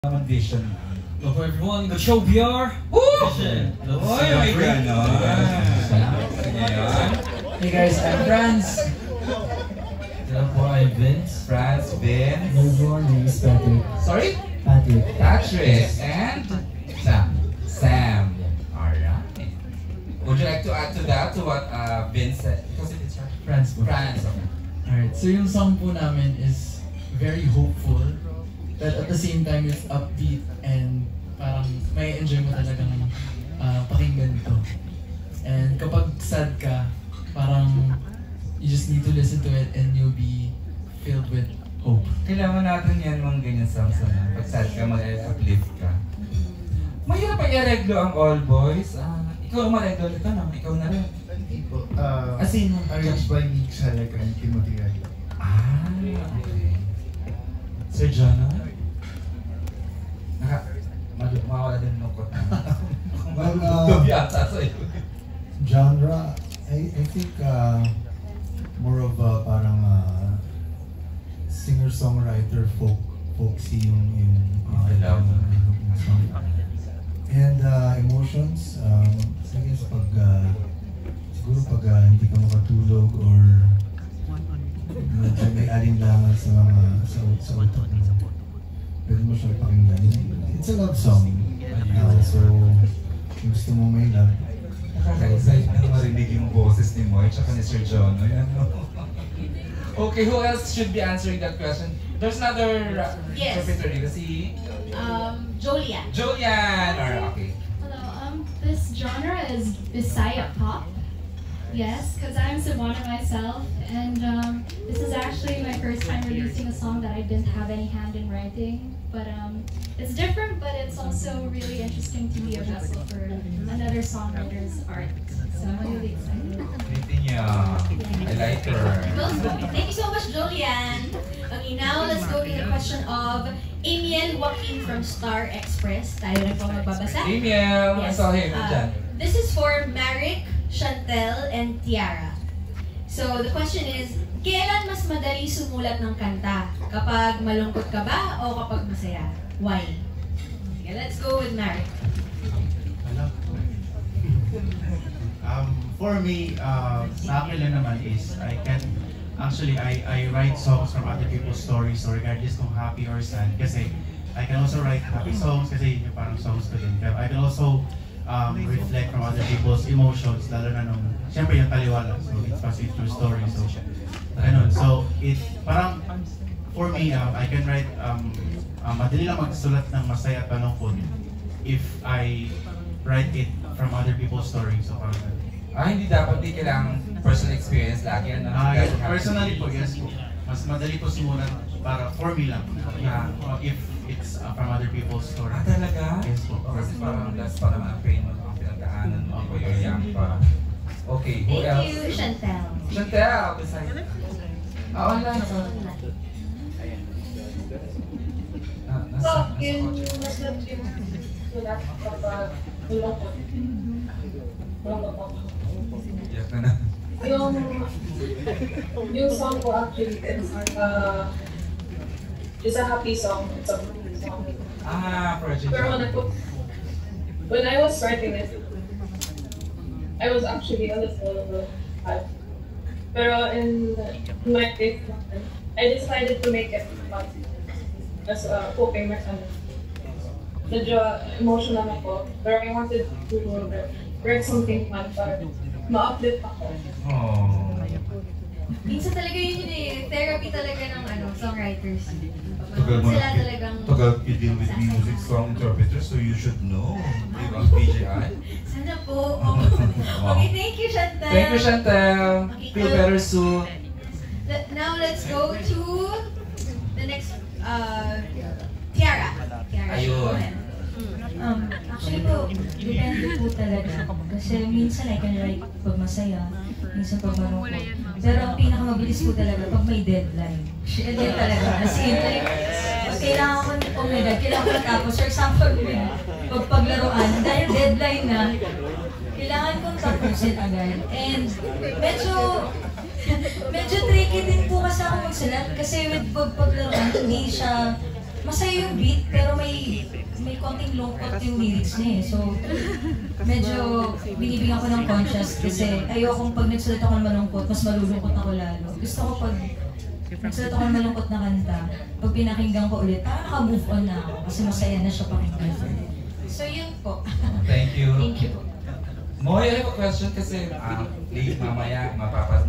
Vision. Hello for everyone, good show VR! Woo! Vision. Oy, may ganon. Hey guys, I'm Franz. Hello po, I'm Vince. Franz, Vince. Bonjour, my name is Patrick. Sorry? Patrick. Patrick. And? Sam. Sam. Alright. Would you like to add to that, to what Vince said? Because it is Franz po. Franz. Okay. Alright, so yung song po namin is very hopeful, but at the same time it's upbeat and parang may enjoy mo talagang pakinggan ito. And kapag sad ka, parang you just need to listen to it and you'll be filled with hope. Kailangan natin yan mga ganyan songs na. Pag sad ka, mag-uplift ka. Mahirap pa i-areglo ang all boys. Ikaw ang ma-areglo nito, no? Ikaw na rin. Hindi po. Sino? Arranged by Nick Salek and Timothy Ray. Okay. Sir John, mawala din lungkot na. Well, Yata sa'yo. genre, I think more of a parang singer-songwriter, folksy yung love. song. And emotions, I guess siguro pag hindi ka makatulog or medyo may alinlangan sa utak mo, pwede mo siyang pakinggan. It's a love song. So, kung gusto mo may love, Nakaka-excite na marinig yung boses ni Moy tsaka ni Sir John. Okay, who else should be answering that question? There's another Yes. interpreter, si Jolian. Julian! Okay. Hello, this genre is Bisaya pop. Yes, because I'm Savannah myself, and this is actually my first time releasing a song that I didn't have any hand in writing. But it's different, but it's also really interesting to be a vessel for another songwriter's art. So I'm really excited. I like her. Well, thank you so much, Jolian. Okay, now let's go to the question of Amiel Joaquin from Star Express. Tayo na po magbabasa. Email! I saw him dyan. This is for Maric, Chantel, and Tiara. So the question is, kailan mas madali sumulat ng kanta? Kapag malungkot ka ba o kapag masaya? Why? Okay, let's go with Maric. For me, sa akin lang naman is, I write songs from other people's stories, so regardless kung happy or sad, kasi I can also write happy songs kasi yun yung parang songs ko din. I can also reflect from other people's emotions, lalo na nung, siyempre yung taliwala, so it's passing through story, so ganun. So, parang, for me, I can write, madali lang magsulat ng masaya at malungkot if I write it from other people's stories, so parang ganun. Hindi dapat, di kailangan personal experience lagi. Personally po, yes po. Mas madali po sumulat para for me lang. If it's from other people's story. Talaga? Yes po. Kasi parang last pa naman ang pain mo, ang pinagdaanan mo, you're young pa. Okay, who else? Thank you, Chantel. Chantel, beside. Online. So, yun mas nag-sulat kapag malungkot. Iyak na na. Yung song ko actually is a happy song. It's a happy song. Project. Pero when I was writing it, I was actually a little sad. Pero in my case, I decided to make it fun as a coping mechanism. Medyo emotional ako, pero I wanted to write something fun para ma-uplift ako. Minsan talaga yun therapy talaga ng songwriters. Sila talagang... Tagal you deal with music song interpreters, so you should know. Diba, PJI? Sana po. Okay, thank you, Chantel. Thank you, Chantel. Okay, Feel better soon. Now let's go to the next, Tiara. Tiara, Ayun. go ahead. Actually po, depende po talaga. Kasi minsan I can write pag masaya, minsan pag malungkot. Pero ang pinakamabilis po talaga pag may deadline. And then talaga, as in like, kailangan ko, oh my God, kailangan ko natapos. For example, pag paglaruan, dahil deadline na, kailangan kong tapusin agad. And medyo tricky din po kasi ako magsulat. Kasi with paglaruan, hindi siya masaya yung beat, pero may konting lungkot yung lyrics niya eh. So, medyo binibigyan ko ng conscious kasi ayokong pag nagsulat ako ng malungkot, mas malulungkot ako lalo. Gusto ko pag nagsulat ako ng malungkot na kanta, pag pinakinggan ko ulit, naka-move on na ako kasi masaya na siya pakinggan. So, yun po. Thank you. Thank you po. Moy, I have a question kasi late mamaya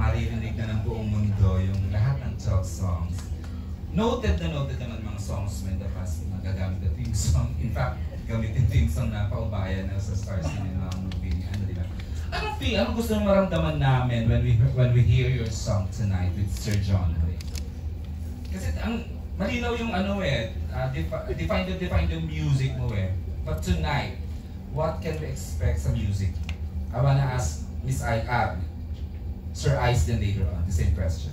maririnig na ng buong mundo yung lahat ng 12 songs. Noted naman mga songs mo in the past na gagamit na theme song. In fact, gamitin theme song na paubayan na sa Star Cinema movie. Ano diba? Anong gusto mong maramdaman namin when we hear your song tonight with Sir John Ray? Kasi malinaw yung define yung music mo eh. But tonight, what can we expect sa music? I wanna ask Sir Ice then later on, the same question.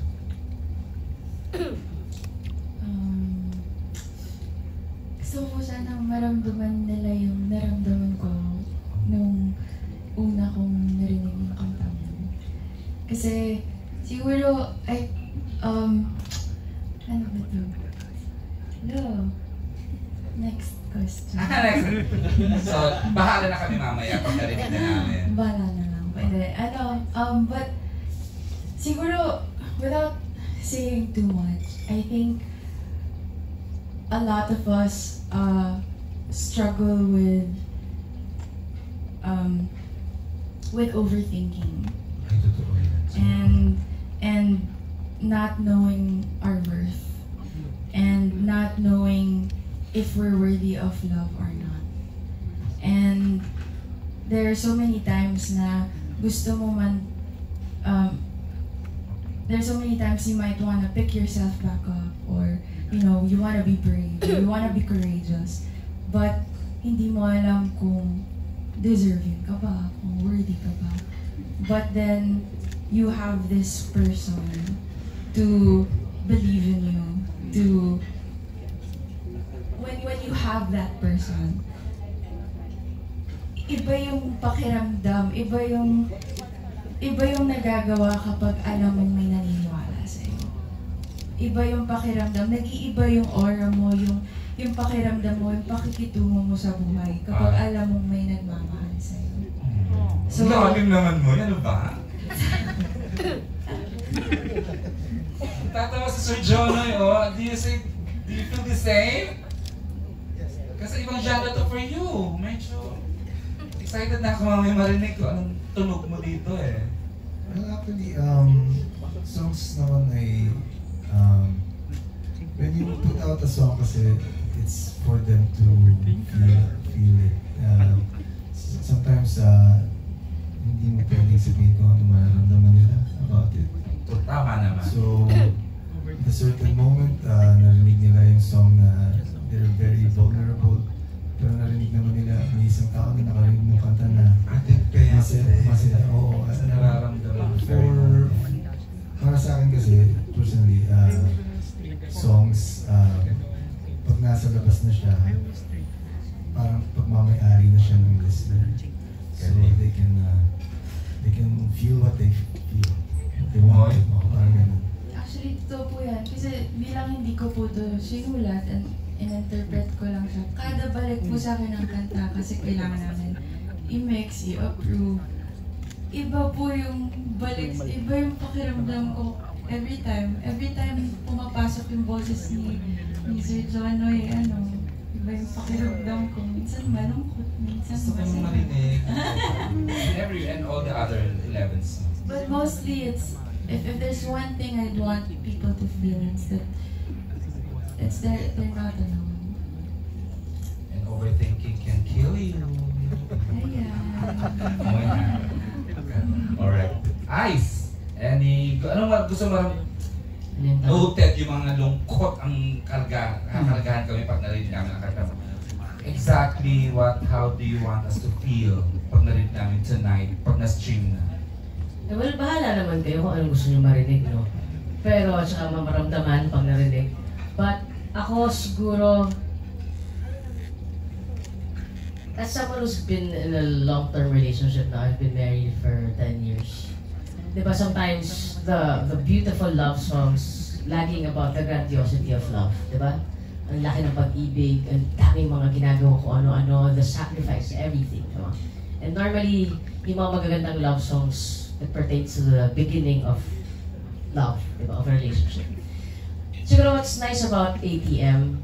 Gusto ko sana maramdaman nila yung naramdaman ko nung una kong narinig yung kanta mo. Kasi siguro, ano ba ito? Hello. Next question. So, bahala na kami mamaya pag narinig na namin. Bahala na lang. Pwede. But siguro, without saying too much, I think a lot of us struggle with overthinking and not knowing our worth and not knowing if we're worthy of love or not. And there are so many times na gusto mo man there's so many times you might want to pick yourself back up, or you want to be brave, you want to be courageous, but hindi mo alam kung deserving ka ba, kung worthy ka ba. But then you have this person to believe in you, when you have that person, iba yung pakiramdam, iba yung nagagawa kapag alam mong may naniniwala sa'yo. Iba yung pakiramdam, nag-iiba yung aura mo, yung pakiramdam mo, yung pakikitungo mo sa buhay kapag alam mong may nagmamahal sa'yo. So, lalim naman mo, ano ba? Tatawa si Sir Jonoy, do you feel the same? Kasi ibang genre to for you. Medyo excited na ako mamaya marinig ko anong tunog mo dito eh. Well, actually, songs naman ay, when you put out a song kasi, it's for them to feel it. Sometimes, hindi mo pwedeng sabihin kung ano mararamdaman nila about it. Tama naman. So, at a certain moment, narinig nila yung song na they're very vulnerable. Pero narinig naman nila, may isang tao na nakarinig ng kanta na masaya. Oo, nararamdaman. Para sa akin kasi, personally, songs, pag nasa labas na siya, parang pagmamayari na siya ng listener. So they can feel what they feel. They want it. Parang ganun. Actually, totoo po yan. Kasi bilang hindi ko po ito sinulat and in-interpret ko lang siya. Kada balik po sa akin ng kanta kasi kailangan namin i-mix, i-approve. Iba po yung balik, iba yung pakiramdam ko every time pumapasok yung boses ni Sir Jonoy, iba yung pakiramdam ko. Minsan malungkot, minsan masaya. Marinig. And all the other 11 songs. But mostly it's, if there's one thing I'd want people to feel, it's that they're not alone. And overthinking can kill you. Alright. Ice! Anong gusto mo noted yung mga lungkot ang kakargahan kami pag narinig namin ang kanta mo. Exactly how do you want us to feel pag narinig namin tonight, pag na-stream na? Well, bahala naman kayo kung anong gusto nyo marinig, no? Pero, at saka maramdaman pag narinig. But, ako siguro, as someone who's been in a long-term relationship now, I've been married for 10 years. Diba, sometimes the beautiful love songs laging about the grandiosity of love, diba? ang laki ng pag-ibig, ang daming mga ginagawa ko ano-ano, the sacrifice, everything. Diba? And normally, yung mga magagandang love songs that pertains to the beginning of love, diba? Of a relationship. Siguro what's nice about ATM,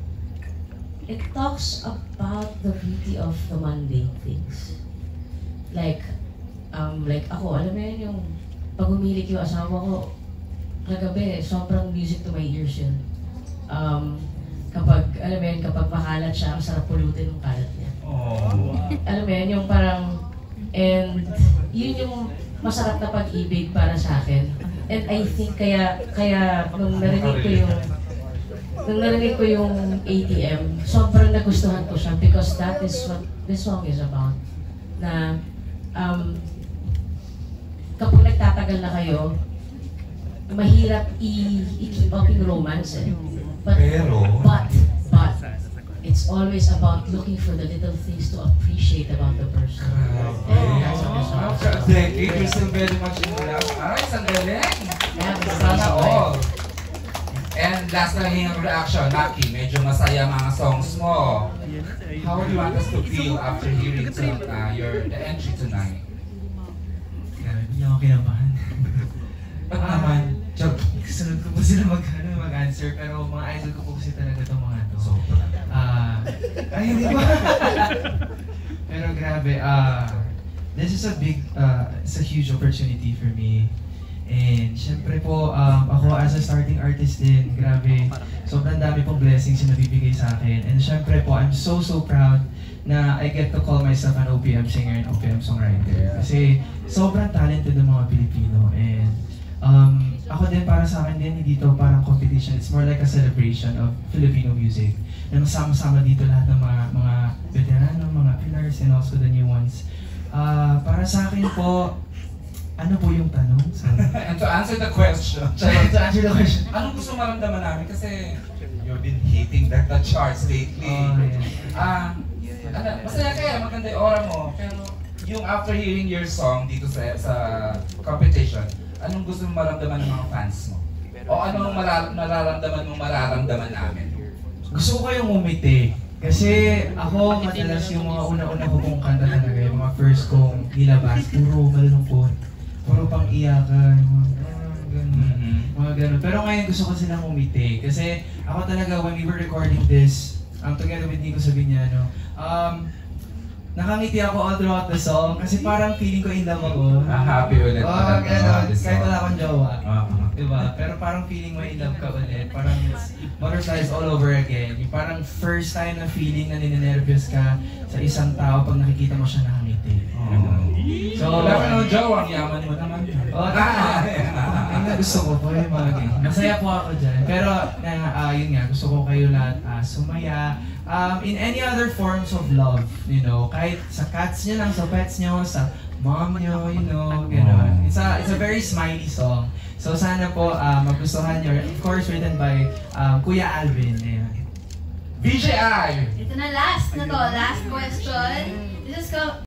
it talks about the beauty of the mundane things. Like ako, alam mo yun, yung pag umilik yung asawa ko, kagabi, sobrang music to my ears yun. Kapag, alam mo yun, kapag makalat siya, ang sarap pulutin ng kalat niya. Alam mo yun, yung parang, and yun yung masarap na pag-ibig para sa akin. And I think kaya nung narinig ko yung ATM, sobrang nagustuhan ko siya because that is what this song is about. Na, kapag nagtatagal na kayo, mahirap i-keep up yung romance eh. But it's always about looking for the little things to appreciate about the person. After a decade, you're still very much in love. Alright, sandali. Sana all. And last na yung reaction, Maki, medyo masaya mga songs mo. How do you want us to feel after hearing the entry tonight? Hindi ako kinabahan. Ba't naman? Sunod ko po sila mag-answer, pero mga idol ko po kasi talaga itong mga ito. Ay, hindi ba? Pero grabe, this is it's a huge opportunity for me. And syempre po, ako as a starting artist din, grabe, sobrang dami pong blessings yung nabibigay sa akin. And syempre po, I'm so proud na I get to call myself an OPM singer and OPM songwriter. Kasi sobrang talented ng mga Pilipino. And ako din, para sa akin din, hindi to parang competition. It's more like a celebration of Filipino music. Na masama-sama dito lahat ng mga veterano, mga pillars, and also the new ones. Para sa akin po, ano po yung tanong? And to answer the question, anong gusto maramdaman namin? Kasi you've been hitting the charts lately. Masaya kaya, maganda yung aura mo. Pero yung after hearing your song dito sa competition, anong gusto mong maramdaman ng mga fans mo? O anong mararamdaman namin? Gusto ko kayong umiti. Kasi ako, madalas yung mga una-una ko pong kanta talaga, yung mga first kong nilabas, puro malulungkot, puro pang iyakan, mga ganun. Pero ngayon gusto ko silang umiti. Kasi ako talaga, when we were recording this, together with Nico Sabiñano, nakangiti ako all throughout the song kasi parang feeling ko in love ako. Happy ulit. Kahit wala akong jowa. Diba? Pero parang feeling mo in love ka ulit. Parang butterflies all over again. Yung parang first time na feeling na ninenervyos ka sa isang tao pag nakikita mo siya nakangiti. So, wala ka ng jowa, ang yaman mo naman. Gusto ko po yung mga ganyan. Masaya po ako dyan. Pero, yun nga, gusto ko kayo lahat sumaya. In any other forms of love, you know, kahit sa cats nyo lang, sa pets nyo, sa mom nyo, you know, gano'n. It's a very smiley song. So sana po magustuhan nyo. Of course, written by Kuya Alvin. BJI! Ito na last question. This is